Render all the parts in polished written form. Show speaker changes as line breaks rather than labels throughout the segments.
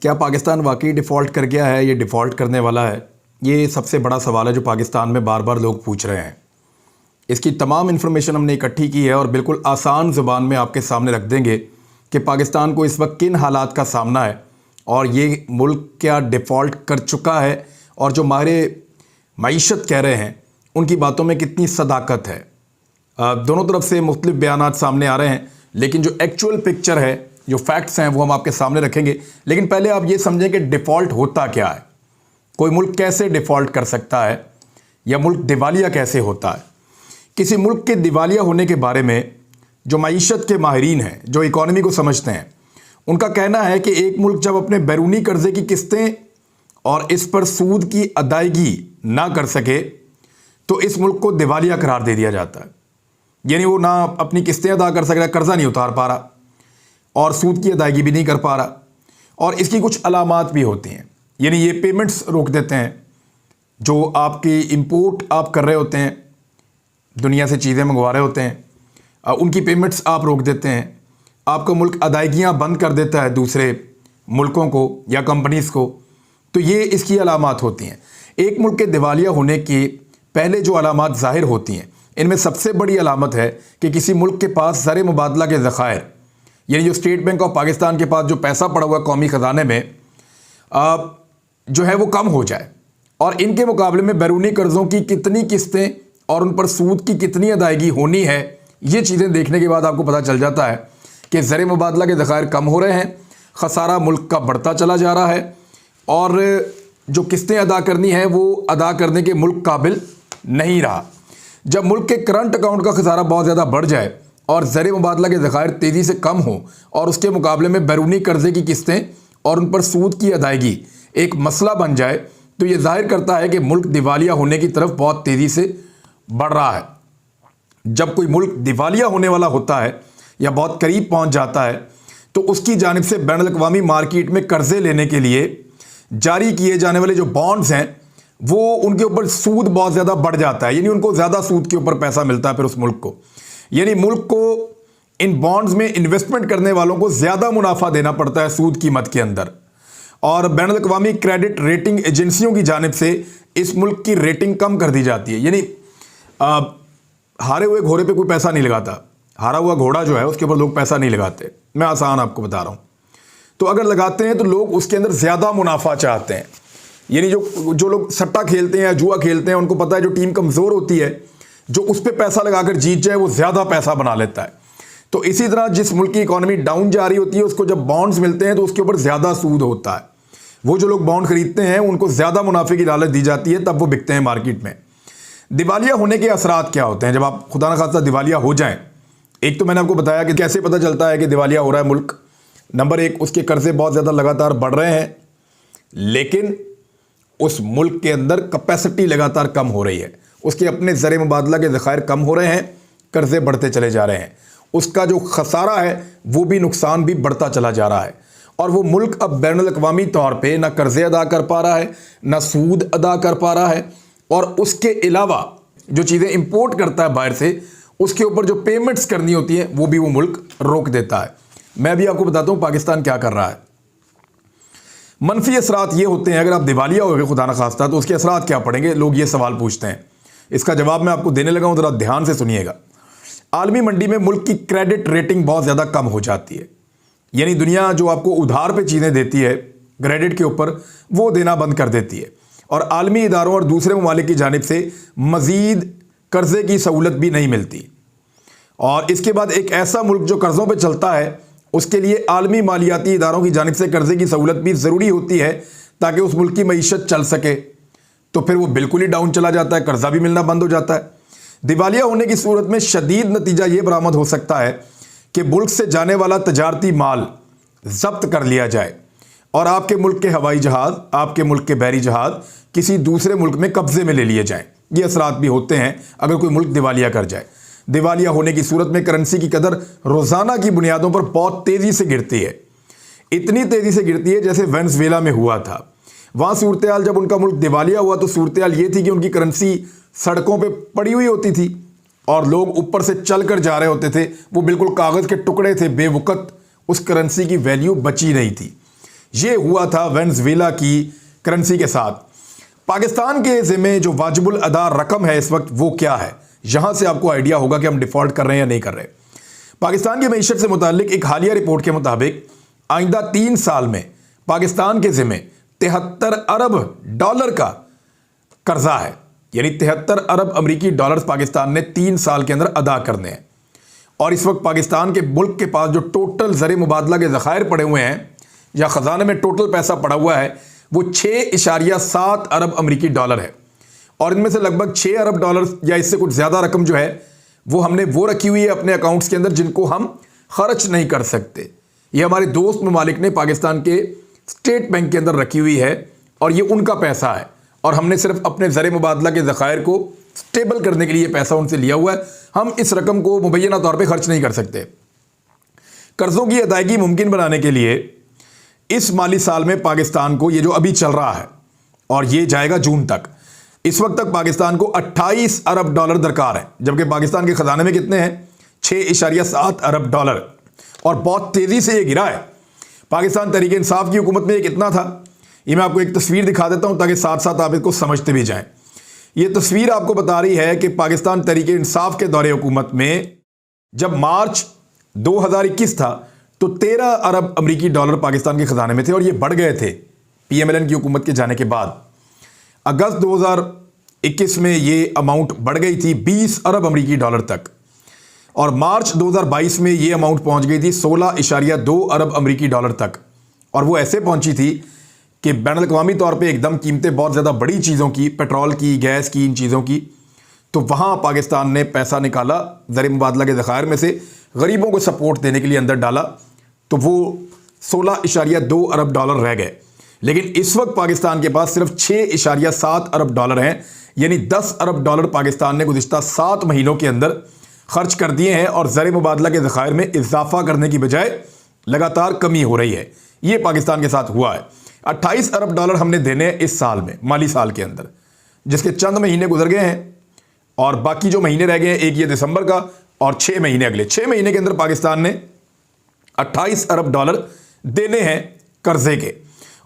क्या पाकिस्तान वाकई डिफ़ॉल्ट कर गया है, ये डिफ़ॉल्ट करने वाला है? ये सबसे बड़ा सवाल है जो पाकिस्तान में बार बार लोग पूछ रहे हैं। इसकी तमाम इन्फॉर्मेशन हमने इकट्ठी की है और बिल्कुल आसान ज़ुबान में आपके सामने रख देंगे कि पाकिस्तान को इस वक्त किन हालात का सामना है और ये मुल्क क्या डिफ़ॉल्ट कर चुका है, और जो माहिर मईशत कह रहे हैं उनकी बातों में कितनी सदाकत है। दोनों तरफ से मुख्तलिफ बयानात सामने आ रहे हैं, लेकिन जो एक्चुअल पिक्चर है, जो फैक्ट्स हैं, वो हम आपके सामने रखेंगे। लेकिन पहले आप ये समझें कि डिफ़ॉल्ट होता क्या है, कोई मुल्क कैसे डिफ़ॉल्ट कर सकता है, या मुल्क दिवालिया कैसे होता है। किसी मुल्क के दिवालिया होने के बारे में जो मईशत के माहिरीन हैं, जो इकॉनमी को समझते हैं, उनका कहना है कि एक मुल्क जब अपने बैरूनी कर्जे की किस्तें और इस पर सूद की अदायगी ना कर सके तो इस मुल्क को दिवालिया करार दे दिया जाता है। यानी वो ना अपनी किस्तें अदा कर सक रहा, कर्जा नहीं उतार पा रहा और सूद की अदायगी भी नहीं कर पा रहा। और इसकी कुछ अलामात भी होती हैं, यानी ये पेमेंट्स रोक देते हैं। जो आपकी इंपोर्ट आप कर रहे होते हैं, दुनिया से चीज़ें मंगवा रहे होते हैं, उनकी पेमेंट्स आप रोक देते हैं। आपका मुल्क अदायगियाँ बंद कर देता है दूसरे मुल्कों को या कंपनीज़ को। तो ये इसकी अलामात होती हैं। एक मुल्क के दिवालिया होने के पहले जो अलामात ज़ाहिर होती हैं, इनमें सबसे बड़ी अलामत है कि किसी मुल्क के पास ज़र मुबादला के ज़खायर, यानी जो स्टेट बैंक ऑफ पाकिस्तान के पास जो पैसा पड़ा हुआ कौमी ख़जाने में जो है वो कम हो जाए, और इनके मुकाबले में बैरूनी कर्ज़ों की कितनी किस्तें और उन पर सूद की कितनी अदायगी होनी है। ये चीज़ें देखने के बाद आपको पता चल जाता है कि ज़र मुबादला के ज़खायर कम हो रहे हैं, ख़सारा मुल्क का बढ़ता चला जा रहा है, और जो किस्तें अदा करनी है वो अदा करने के मुल्क काबिल नहीं रहा। जब मुल्क के करंट अकाउंट का खसारा बहुत ज़्यादा बढ़ जाए और ज़र मुबादला के ज़खायर तेज़ी से कम हो, और उसके मुकाबले में बैरूनी कर्ज़े की किस्तें और उन पर सूद की अदायगी एक मसला बन जाए, तो ये ज़ाहिर करता है कि मुल्क दिवालिया होने की तरफ बहुत तेज़ी से बढ़ रहा है। जब कोई मुल्क दिवालिया होने वाला होता है या बहुत करीब पहुँच जाता है, तो उसकी जानिब से बैनुल अक़वामी मार्केट में कर्ज़े लेने के लिए जारी किए जाने वाले जो बॉन्ड्स हैं, वो उनके ऊपर सूद बहुत ज़्यादा बढ़ जाता है। यानी उनको ज़्यादा सूद के ऊपर पैसा मिलता है फिर उस मुल्क को। यानी मुल्क को इन बॉन्ड्स में इन्वेस्टमेंट करने वालों को ज़्यादा मुनाफा देना पड़ता है सूद कीमत के अंदर, और बैनुल अक़वामी क्रेडिट रेटिंग एजेंसियों की जानिब से इस मुल्क की रेटिंग कम कर दी जाती है। यानी हारे हुए घोड़े पे कोई पैसा नहीं लगाता, हारा हुआ घोड़ा जो है उसके ऊपर लोग पैसा नहीं लगाते। मैं आसान आपको बता रहा हूँ। तो अगर लगाते हैं तो लोग उसके अंदर ज़्यादा मुनाफा चाहते हैं। यानी जो लोग सट्टा खेलते हैं या जुआ खेलते हैं, उनको पता है जो टीम कमज़ोर होती है, जो उस पर पैसा लगाकर जीत जाए वो ज़्यादा पैसा बना लेता है। तो इसी तरह जिस मुल्क की इकॉनमी डाउन जा रही होती है, उसको जब बॉन्ड्स मिलते हैं तो उसके ऊपर ज़्यादा सूद होता है। वो जो लोग बॉन्ड खरीदते हैं उनको ज़्यादा मुनाफे की लालच दी जाती है, तब वो बिकते हैं मार्केट में। दिवालिया होने के असरात क्या होते हैं जब आप खुदा न खास्ता दिवालिया हो जाएं? एक तो मैंने आपको बताया कि कैसे पता चलता है कि दिवालिया हो रहा है मुल्क। नंबर एक, उसके कर्जे बहुत ज़्यादा लगातार बढ़ रहे हैं, लेकिन उस मुल्क के अंदर कैपेसिटी लगातार कम हो रही है। उसके अपने ज़र मुबादला के ज़खायर कम हो रहे हैं, कर्जे बढ़ते चले जा रहे हैं। उसका जो खसारा है वो भी, नुकसान भी बढ़ता चला जा रहा है, और वो मुल्क अब बैनुल अक़वामी तौर पे ना कर्जे अदा कर पा रहा है, ना सूद अदा कर पा रहा है, और उसके अलावा जो चीज़ें इंपोर्ट करता है बाहर से, उसके ऊपर जो पेमेंट्स करनी होती हैं वो भी वो मुल्क रोक देता है। मैं अभी आपको बताता हूँ पाकिस्तान क्या कर रहा है। मनफी असरात ये होते हैं, अगर आप दिवालिया हो गए खुदा न खास्ता, तो उसके असरात क्या पड़ेंगे, लोग ये सवाल पूछते हैं। इसका जवाब मैं आपको देने लगा हूँ, ज़रा ध्यान से सुनिएगा। आलमी मंडी में मुल्क की क्रेडिट रेटिंग बहुत ज़्यादा कम हो जाती है। यानी दुनिया जो आपको उधार पे चीज़ें देती है क्रेडिट के ऊपर, वो देना बंद कर देती है, और आलमी इदारों और दूसरे ममालिक की जानिब से मज़ीद कर्ज़े की सहूलत भी नहीं मिलती। और इसके बाद एक ऐसा मुल्क जो कर्ज़ों पे चलता है, उसके लिए आलमी मालियाती इदारों की जानिब से कर्ज़े की सहूलत भी ज़रूरी होती है ताकि उस मुल्क की मईशत चल सके। तो फिर वो बिल्कुल ही डाउन चला जाता है, कर्ज़ा भी मिलना बंद हो जाता है। दिवालिया होने की सूरत में शदीद नतीजा ये बरामद हो सकता है कि मुल्क से जाने वाला तजारती माल जब्त कर लिया जाए, और आपके मुल्क के हवाई जहाज़, आपके मुल्क के बहरी जहाज़ किसी दूसरे मुल्क में कब्ज़े में ले लिए जाएँ। ये असरात भी होते हैं अगर कोई मुल्क दिवालिया कर जाए। दिवालिया होने की सूरत में करेंसी की कदर रोज़ाना की बुनियादों पर बहुत तेज़ी से गिरती है। इतनी तेज़ी से गिरती है जैसे वेनेज़ुएला में हुआ था। वहाँ सूरत हाल, जब उनका मुल्क दिवालिया हुआ तो सूरत हाल ये थी कि उनकी करेंसी सड़कों पे पड़ी हुई होती थी और लोग ऊपर से चल कर जा रहे होते थे। वो बिल्कुल कागज़ के टुकड़े थे, बेवक़्त उस करेंसी की वैल्यू बची नहीं थी। ये हुआ था वेनेजुएला की करेंसी के साथ। पाकिस्तान के ज़िम्मे जो वाजिबुल अदा रकम है इस वक्त वो क्या है, यहां से आपको आइडिया होगा कि हम डिफ़ॉल्ट कर रहे हैं या नहीं कर रहे। पाकिस्तान की मईशत से मुतालिक एक हालिया रिपोर्ट के मुताबिक आइंदा 3 साल में पाकिस्तान के ज़िम्मे 73 अरब डॉलर का कर्जा है, यानी 73 अरब अमरीकी डॉलर्स पाकिस्तान ने 3 साल के अंदर अदा करने हैं। और इस वक्त पाकिस्तान के मुल्क के पास जो टोटल ज़र मुबादला के ज़खायर पड़े हुए हैं या ख़जाने में टोटल पैसा पड़ा हुआ है वो 6.7 अरब अमरीकी डॉलर है। और इनमें से लगभग 6 अरब डॉलर या इससे कुछ ज़्यादा रकम जो है वो हमने वो रखी हुई है अपने अकाउंट्स के अंदर जिनको हम खर्च नहीं कर सकते। ये हमारे दोस्त ममालिक ने पाकिस्तान के स्टेट बैंक के अंदर रखी हुई है और ये उनका पैसा है और हमने सिर्फ अपने ज़र मुबादला के ज़खायर को स्टेबल करने के लिए पैसा उनसे लिया हुआ है। हम इस रकम को मुबैना तौर पे खर्च नहीं कर सकते। कर्ज़ों की अदायगी मुमकिन बनाने के लिए इस माली साल में पाकिस्तान को, ये जो अभी चल रहा है और ये जाएगा जून तक, इस वक्त तक पाकिस्तान को 28 अरब डॉलर दरकार है, जबकि पाकिस्तान के ख़जाने में कितने हैं 6.7 अरब डॉलर, और बहुत तेज़ी से ये गिरा है। पाकिस्तान तहरीक इंसाफ की हुकूमत में ये कितना था, ये मैं आपको एक तस्वीर दिखा देता हूँ ताकि साथ साथ आप इसको समझते भी जाएं। ये तस्वीर आपको बता रही है कि पाकिस्तान तहरीक इंसाफ के दौरे हुकूमत में जब मार्च 2021 था तो 13 अरब अमरीकी डॉलर पाकिस्तान के ख़जाने में थे और ये बढ़ गए थे PMLN की हुकूमत के जाने के बाद। अगस्त 2021 में ये अमाउंट बढ़ गई थी 20 अरब अमरीकी डॉलर तक और मार्च 2022 में ये अमाउंट पहुंच गई थी 16.2 अरब अमरीकी डॉलर तक। और वो ऐसे पहुंची थी कि बैनुल-अक़वामी तौर पे एकदम कीमतें बहुत ज़्यादा बड़ी चीज़ों की, पेट्रोल की, गैस की, इन चीज़ों की, तो वहाँ पाकिस्तान ने पैसा निकाला ज़र मुबादला के ज़खायर में से, गरीबों को सपोर्ट देने के लिए अंदर डाला, तो वो 16.2 अरब डॉलर रह गए। लेकिन इस वक्त पाकिस्तान के पास सिर्फ 6.7 अरब डॉलर हैं, यानी 10 अरब डॉलर पाकिस्तान ने गुज़िश्ता 7 महीनों के अंदर खर्च कर दिए हैं और ज़र मुबादला के ज़खायर में इजाफा करने की बजाय लगातार कमी हो रही है। ये पाकिस्तान के साथ हुआ है। 28 अरब डॉलर हमने देने हैं इस साल में, माली साल के अंदर, जिसके चंद महीने गुजर गए हैं और बाकी जो महीने रह गए हैं, एक ये दिसंबर का और 6 महीने, अगले 6 महीने के अंदर पाकिस्तान ने 28 अरब डॉलर देने हैं कर्जे के,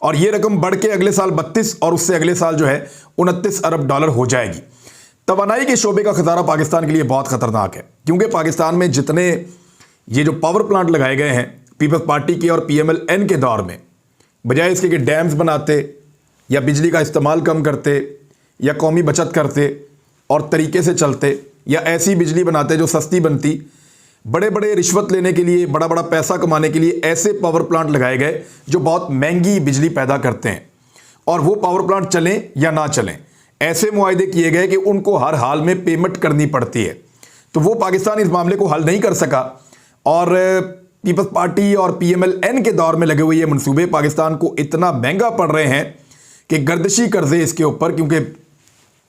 और ये रकम बढ़ के अगले साल 32 और उससे अगले साल जो है 29 अरब डॉलर हो जाएगी। तवानाई के शोबे का खतरा पाकिस्तान के लिए बहुत ख़तरनाक है, क्योंकि पाकिस्तान में जितने ये जो पावर प्लांट लगाए गए हैं पीपल्स पार्टी के और PMLN के दौर में, बजाय इसके कि डैम्स बनाते या बिजली का इस्तेमाल कम करते या कौमी बचत करते और तरीके से चलते या ऐसी बिजली बनाते जो सस्ती बनती, बड़े बड़े रिश्वत लेने के लिए, बड़ा बड़ा पैसा कमाने के लिए ऐसे पावर प्लांट लगाए गए जो बहुत महंगी बिजली पैदा करते हैं, और वो पावर प्लांट चलें या ना चलें ऐसे मुआहदे किए गए कि उनको हर हाल में पेमेंट करनी पड़ती है। तो वो पाकिस्तान इस मामले को हल नहीं कर सका और पीपल्स पार्टी और PMLN के दौर में लगे हुए ये मंसूबे पाकिस्तान को इतना महंगा पड़ रहे हैं कि गर्दिशी कर्जे इसके ऊपर, क्योंकि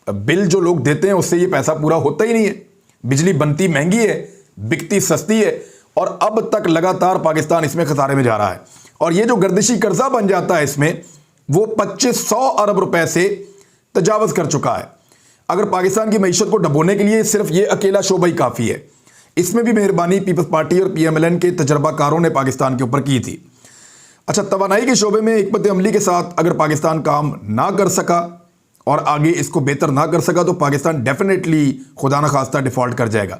बिल जो लोग देते हैं उससे ये पैसा पूरा होता ही नहीं है। बिजली बनती महंगी है, बिकती सस्ती है, और अब तक लगातार पाकिस्तान इसमें खसारे में जा रहा है। और ये जो गर्दिशी कर्जा बन जाता है इसमें, वो 2500 अरब रुपए से तजावज़ कर चुका है। अगर पाकिस्तान की मईशत को डबोने के लिए सिर्फ ये अकेला शोबा ही काफ़ी है। इसमें भी मेहरबानी पीपल्स पार्टी और PMLN के तजर्बाकारों ने पाकिस्तान के ऊपर की थी। अच्छा, तवानाई के शोबे में हिकमत अमली के साथ अगर पाकिस्तान काम ना कर सका और आगे इसको बेहतर ना कर सका तो पाकिस्तान डेफिनेटली खुदा न खास्ता डिफ़ॉल्ट कर जाएगा।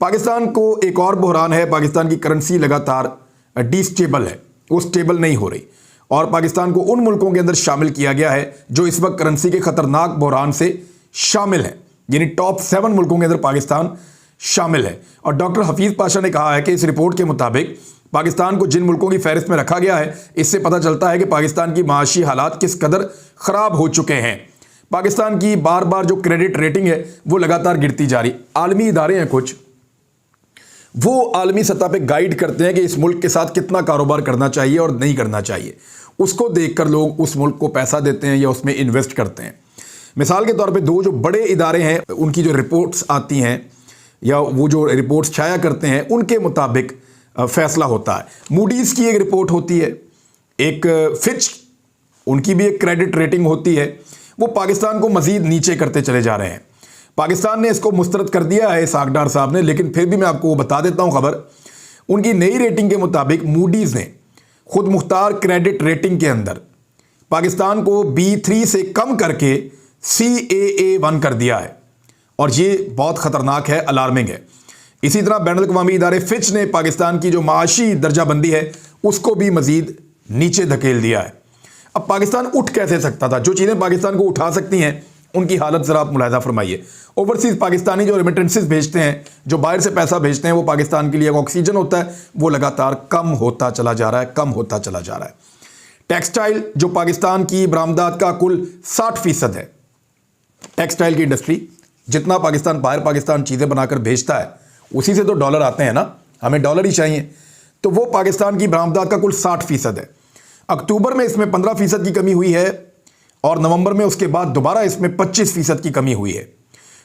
पाकिस्तान को एक और बहरान है, पाकिस्तान की करेंसी लगातार डिस्टेबल है, वो स्टेबल नहीं हो रही, और पाकिस्तान को उन मुल्कों के अंदर शामिल किया गया है जो इस वक्त करेंसी के ख़तरनाक बहरान से शामिल हैं, यानी टॉप 7 मुल्कों के अंदर पाकिस्तान शामिल है। और डॉक्टर हफीज़ पाशा ने कहा है कि इस रिपोर्ट के मुताबिक पाकिस्तान को जिन मुल्कों की फहरिस्त में रखा गया है, इससे पता चलता है कि पाकिस्तान की माशी हालात किस कदर ख़राब हो चुके हैं। पाकिस्तान की बार बार जो क्रेडिट रेटिंग है वो लगातार गिरती जा रही। आलमी इदारे हैं कुछ, वो आलमी सतह पे गाइड करते हैं कि इस मुल्क के साथ कितना कारोबार करना चाहिए और नहीं करना चाहिए। उसको देखकर लोग उस मुल्क को पैसा देते हैं या उसमें इन्वेस्ट करते हैं। मिसाल के तौर पे 2 जो बड़े इदारे हैं, उनकी जो रिपोर्ट्स आती हैं या वो जो रिपोर्ट्स छाया करते हैं, उनके मुताबिक फैसला होता है। मूडीज़ की एक रिपोर्ट होती है, एक फिच, उनकी भी एक क्रेडिट रेटिंग होती है। वो पाकिस्तान को मज़ीद नीचे करते चले जा रहे हैं। पाकिस्तान ने इसको मुस्तरद कर दिया है सागडार साहब ने, लेकिन फिर भी मैं आपको वो बता देता हूँ खबर। उनकी नई रेटिंग के मुताबिक मूडीज़ ने खुद मुख्तार क्रेडिट रेटिंग के अंदर पाकिस्तान को B3 से कम करके CAA1 कर दिया है और ये बहुत ख़तरनाक है, अलार्मिंग है। इसी तरह बैनुल अक़वामी इदारे फिच ने पाकिस्तान की जो माशी दर्जाबंदी है उसको भी मज़ीद नीचे धकेल दिया है। अब पाकिस्तान उठ कैसे सकता था? जो चीज़ें पाकिस्तान को उठा सकती हैं उनकी हालत ज़रा आप मुलाहिज़ा फरमाइए। ओवरसीज़ पाकिस्तानी जो रेमिटेंसेस भेजते हैं, जो बाहर से पैसा भेजते हैं, वो पाकिस्तान के लिए ऑक्सीजन होता है, वो लगातार कम होता चला जा रहा है, कम होता चला जा रहा है। टेक्सटाइल जो पाकिस्तान की बरामदात का कुल 60% है, टेक्सटाइल की इंडस्ट्री, जितना पाकिस्तान बाहर पाकिस्तान चीज़ें बनाकर भेजता है उसी से तो डॉलर आते हैं ना, हमें डॉलर ही चाहिए, तो वो पाकिस्तान की बरामदात का कुल 60% है। अक्टूबर में इसमें 15% की कमी हुई है और नवंबर में उसके बाद दोबारा इसमें 25% की कमी हुई है।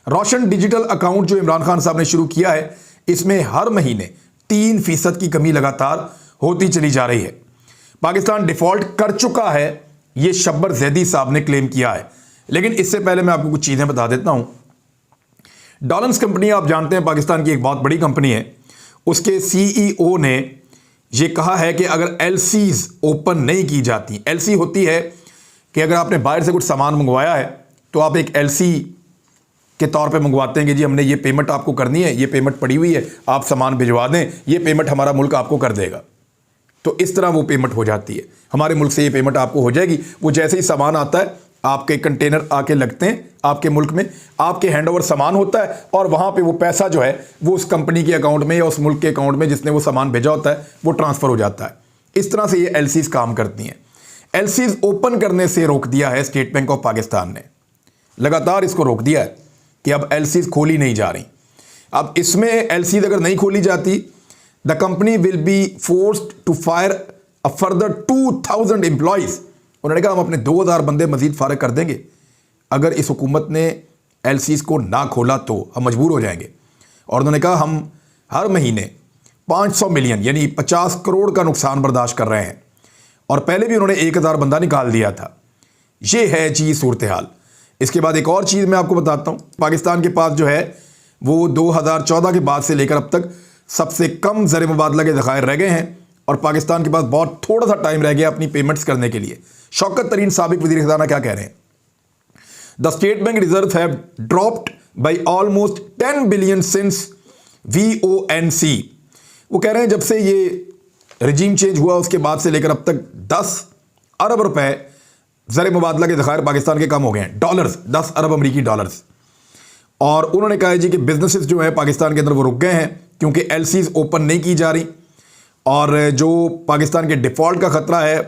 रोशन डिजिटल अकाउंट जो इमरान खान साहब ने शुरू किया है, इसमें हर महीने 3% की कमी लगातार होती चली जा रही है। पाकिस्तान डिफॉल्ट कर चुका है, ये शब्बर जैदी साहब ने क्लेम किया है। लेकिन इससे पहले मैं आपको कुछ चीज़ें बता देता हूं। डॉलर्स कंपनी आप जानते हैं पाकिस्तान की एक बहुत बड़ी कंपनी है, उसके CEO ने ये कहा है कि अगर LCs ओपन नहीं की जाती, LC होती है कि अगर आपने बाहर से कुछ सामान मंगवाया है तो आप एक LC के तौर पे मंगवाते हैं कि जी हमने ये पेमेंट आपको करनी है, ये पेमेंट पड़ी हुई है, आप सामान भिजवा दें, ये पेमेंट हमारा मुल्क आपको कर देगा। तो इस तरह वो पेमेंट हो जाती है, हमारे मुल्क से ये पेमेंट आपको हो जाएगी। वो जैसे ही सामान आता है, आपके कंटेनर आके लगते हैं आपके मुल्क में, आपके हैंडओवर सामान होता है और वहाँ पे वो पैसा जो है वो उस कंपनी के अकाउंट में या उस मुल्क के अकाउंट में जिसने वो सामान भेजा होता है वो ट्रांसफ़र हो जाता है। इस तरह से ये LCs काम करती हैं। LCs ओपन करने से रोक दिया है स्टेट बैंक ऑफ पाकिस्तान ने, लगातार इसको रोक दिया है कि अब LCs खोली नहीं जा रही। अब इसमें LCs अगर नहीं खोली जाती, the company will be forced to fire a further 2000 employees. उन्होंने कहा हम अपने 2000 बंदे मजीद फारग कर देंगे अगर इस हुकूमत ने LCs को ना खोला तो हम मजबूर हो जाएंगे। और उन्होंने कहा हम हर महीने 500 मिलियन यानी 50 करोड़ का नुकसान बर्दाश्त कर रहे हैं। और पहले भी उन्होंने 1000 बंदा निकाल दिया था। ये है जी सूरत हाल। इसके बाद एक और चीज़ मैं आपको बताता हूँ, पाकिस्तान के पास जो है वो 2014 के बाद से लेकर अब तक सबसे कम ज़र मुबादला के ज़खायर रह गए हैं और पाकिस्तान के पास बहुत थोड़ा सा टाइम रह गया अपनी पेमेंट्स करने के लिए। शौकत तरीन साबिक वज़ीर ख़ज़ाना क्या कह रहे हैं? The state bank reserve have dropped by almost 10 billion since VONC। वो कह रहे हैं जब से ये रजीम चेंज हुआ उसके बाद से लेकर अब तक 10 अरब रुपए ज़र मुबादला के ज़खायर पाकिस्तान के कम हो गए हैं, डॉलर्स, 10 अरब अमरीकी डॉलर्स। और उन्होंने कहा है जी कि बिजनेसेस जो है पाकिस्तान के अंदर वो रुक गए हैं क्योंकि LCs ओपन नहीं की जा रही और जो पाकिस्तान के डिफ़ॉल्ट का ख़तरा है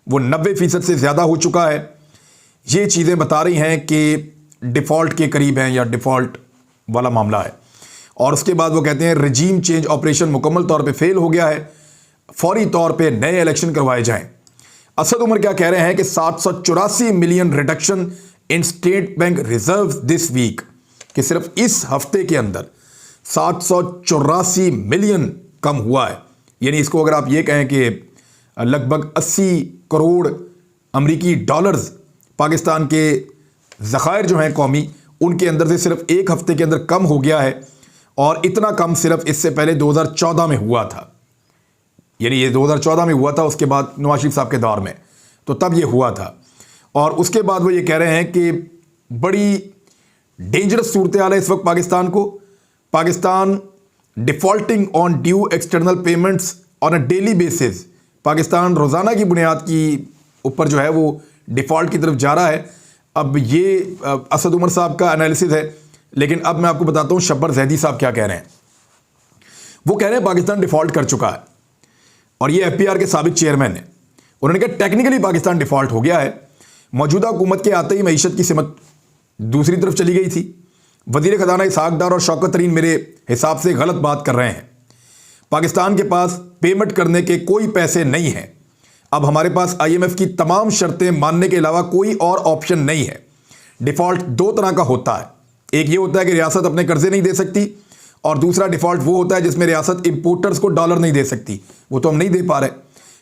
वो 90% से ज़्यादा हो चुका है। ये चीज़ें बता रही हैं कि डिफ़ॉल्ट के करीब हैं या डिफ़ॉल्ट वाला मामला है। और उसके बाद वो कहते हैं रजीम चेंज ऑपरेशन मुकम्मल तौर पे फेल हो गया है, फौरी तौर पे नए इलेक्शन करवाए जाएं। असद उमर क्या कह रहे हैं कि 784 million reduction in state bank reserve this week, कि सिर्फ इस हफ्ते के अंदर 784 मिलियन कम हुआ है। यानी इसको अगर आप ये कहें कि लगभग 80 करोड़ अमरीकी डॉलर्स पाकिस्तान के ज़खायर जो हैं कौमी, उनके अंदर से सिर्फ एक हफ्ते के अंदर कम हो गया है। और इतना कम सिर्फ इससे पहले 2014 में हुआ था, यानी ये 2014 में हुआ था, उसके बाद नवाज शरीफ साहब के दौर में, तो तब ये हुआ था। और उसके बाद वो ये कह रहे हैं कि बड़ी डेंजरस सूरत हाल है इस वक्त पाकिस्तान को। Pakistan defaulting on due external payments on a daily basis, Pakistan रोज़ाना की बुनियाद की ऊपर जो है वो डिफ़ॉल्ट की तरफ जा रहा है। अब ये असद उमर साहब का एनालिसिस है, लेकिन अब मैं आपको बताता हूँ शब्बर जैदी साहब क्या कह रहे हैं। वो कह रहे हैं पाकिस्तान डिफ़ॉल्ट कर चुका है और ये FPR के साबिक चेयरमैन हैं। उन्होंने कहा टेक्निकली पाकिस्तान डिफ़ॉल्ट हो गया है। मौजूदा हुकूमत के आते ही मईशत की सिमत दूसरी तरफ चली गई थी। वज़ीर ख़ज़ाना इसहाक़ डार और शौकत तरीन मेरे हिसाब से गलत बात कर रहे हैं। पाकिस्तान के पास पेमेंट करने के कोई पैसे नहीं हैं। अब हमारे पास IMF की तमाम शर्तें मानने के अलावा कोई और ऑप्शन नहीं है। डिफ़ॉल्ट दो तरह का होता है, एक ये होता है कि रियासत अपने कर्जे नहीं दे सकती और दूसरा डिफ़ॉल्ट वो होता है जिसमें रियासत इंपोर्टर्स को डॉलर नहीं दे सकती। वो तो हम नहीं दे पा रहे।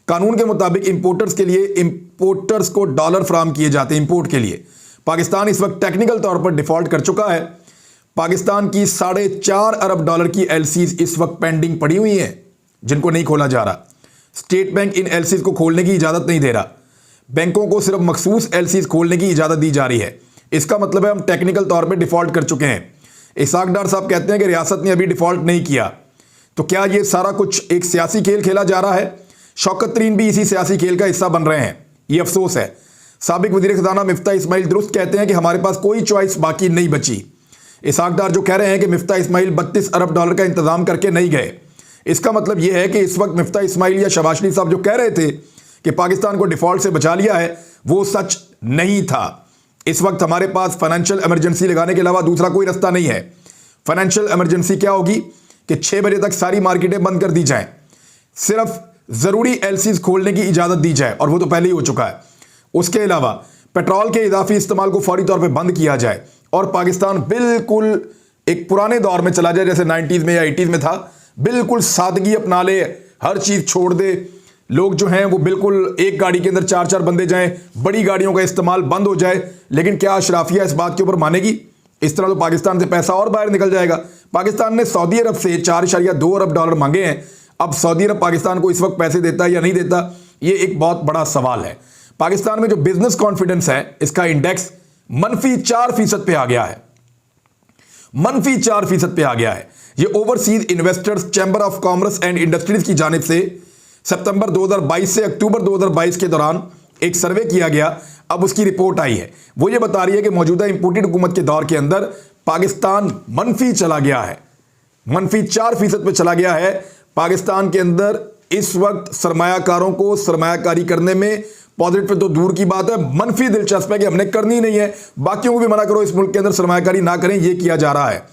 कानून के मुताबिक इंपोर्टर्स के लिए इंपोर्टर्स को डॉलर फराहम किए जाते हैं इंपोर्ट के लिए। पाकिस्तान इस वक्त टेक्निकल तौर पर डिफ़ॉल्ट कर चुका है। पाकिस्तान की 4.5 अरब डॉलर की LCs इस वक्त पेंडिंग पड़ी हुई हैं जिनको नहीं खोला जा रहा। स्टेट बैंक इन एलसीज को खोलने की इजाज़त नहीं दे रहा। बैंकों को सिर्फ मखसूस एलसीज खोलने की इजाज़त दी जा रही है। इसका मतलब है हम टेक्निकल तौर पे डिफ़ॉल्ट कर चुके हैं। इसहाक डार साहब कहते हैं कि रियासत ने अभी डिफ़ॉल्ट नहीं किया। तो क्या ये सारा कुछ एक सियासी खेल खेला जा रहा है? शौकत तरीन भी इसी सियासी खेल का हिस्सा बन रहे हैं। ये अफसोस है। साबिक वज़ीर ख़ज़ाना मिफ्ता इस्माइल दुरुस्त कहते हैं कि हमारे पास कोई चॉइस बाकी नहीं बची। इसहाक डार जो कह रहे हैं कि मिफ्ता इस्माइल $32 अरब का इंतजाम करके नहीं गए, इसका मतलब यह है कि इस वक्त मिफ्ता इस्माइल या शहबाज शरीफ साहब जो कह रहे थे कि पाकिस्तान को डिफ़ॉल्ट से बचा लिया है, वो सच नहीं था। इस वक्त हमारे पास फाइनेंशियल इमरजेंसी लगाने के अलावा दूसरा कोई रास्ता नहीं है। फाइनेंशियल इमरजेंसी क्या होगी कि 6 बजे तक सारी मार्केटें बंद कर दी जाएं, सिर्फ ज़रूरी एलसीज खोलने की इजाज़त दी जाए, और वो तो पहले ही हो चुका है। उसके अलावा पेट्रोल के इजाफी इस्तेमाल को फौरी तौर पर बंद किया जाए और पाकिस्तान बिल्कुल एक पुराने दौर में चला जाए, जैसे 90s में या 80s में था। बिल्कुल सादगी अपना ले, हर चीज़ छोड़ दे। लोग जो हैं वो बिल्कुल एक गाड़ी के अंदर 4-4 बंदे जाएं, बड़ी गाड़ियों का इस्तेमाल बंद हो जाए। लेकिन क्या अशराफिया इस बात के ऊपर मानेगी? इस तरह तो पाकिस्तान से पैसा और बाहर निकल जाएगा। पाकिस्तान ने सऊदी अरब से $4.2 अरब मांगे हैं। अब सऊदी अरब पाकिस्तान को इस वक्त पैसे देता है या नहीं देता, ये एक बहुत बड़ा सवाल है। पाकिस्तान में जो बिजनेस कॉन्फिडेंस है, इसका इंडेक्स -4% पे आ गया है। -4% पे आ गया है। ये overseas investors chamber of commerce and industries की जानिब से सितंबर 2022 से अक्टूबर 2022 के दौरान एक सर्वे किया गया। अब उसकी रिपोर्ट आई है। वो ये बता रही है कि मौजूदा इंपोर्टेड हुकूमत के दौर के अंदर पाकिस्तान मनफी चला गया है, -4% पे चला गया है। पाकिस्तान के अंदर इस वक्त सरमायाकारों को सरमायाकारी करने में पॉजिटिव पे तो दूर की बात है, मनफी दिलचस्प है कि हमने करनी नहीं है, बाकियों को भी मना करो इस मुल्क के अंदर सरमायाकारी ना करें, ये किया जा रहा है।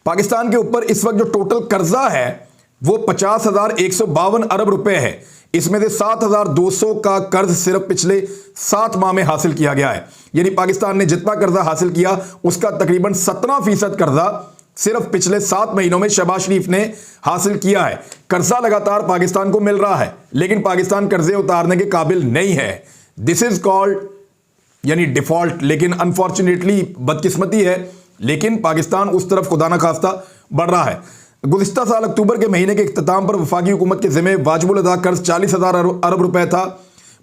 पाकिस्तान के ऊपर इस वक्त जो टोटल कर्जा है वो 50,152 अरब रुपए है। इसमें से 7,200 का कर्ज सिर्फ पिछले 7 माह में हासिल किया गया है। यानी पाकिस्तान ने जितना कर्जा हासिल किया उसका तकरीबन 17% कर्जा सिर्फ पिछले 7 महीनों में शहबाज शरीफ ने हासिल किया है। कर्जा लगातार पाकिस्तान को मिल रहा है, लेकिन पाकिस्तान कर्जे उतारने के काबिल नहीं है। दिस इज कॉल्ड यानी डिफॉल्ट। लेकिन अनफॉर्चुनेटली बदकिस्मती है, लेकिन पाकिस्तान उस तरफ खुदा ना खास्ता बढ़ रहा है। गुज़िश्ता साल अक्टूबर के महीने के इख्तिताम पर वफाकी हुकूमत के ज़िम्मे वाजिबुल अदा कर्ज 40,000 अरब रुपए था।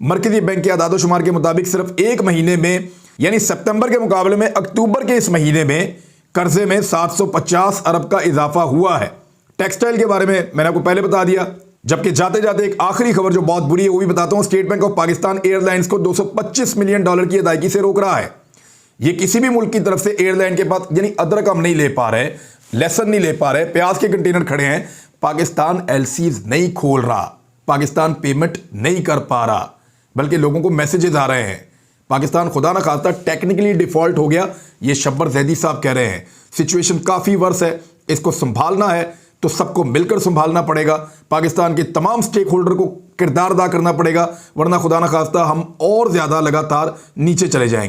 मरकजी बैंक के आदादोशुमार के मुताबिक सिर्फ एक महीने में यानी सितंबर के मुकाबले में अक्टूबर के इस महीने में कर्जे में 750 अरब का इजाफा हुआ है। टेक्सटाइल के बारे में मैंने आपको पहले बता दिया। जबकि जाते जाते एक आखिरी खबर जो बहुत बुरी है वो भी बताता हूं। State bank of Pakistan airlines को $225 मिलियन की अदायगी से रोक रहा है। ये किसी भी मुल्क की तरफ से एयरलाइन के पास यानी अदरक हम नहीं ले पा रहे, लहसुन नहीं ले पा रहे, प्याज के कंटेनर खड़े हैं, पाकिस्तान एलसीज नहीं खोल रहा, पाकिस्तान पेमेंट नहीं कर पा रहा, बल्कि लोगों को मैसेजेस आ रहे हैं। पाकिस्तान खुदा ना खास्ता टेक्निकली डिफॉल्ट हो गया, ये शब्बर जैदी साहब कह रहे हैं। सिचुएशन काफ़ी वर्स है, इसको संभालना है तो सबको मिलकर संभालना पड़ेगा। पाकिस्तान के तमाम स्टेक होल्डर को किरदार अदा करना पड़ेगा, वरना खुदा ना खास्ता हम और ज़्यादा लगातार नीचे चले जाएंगे।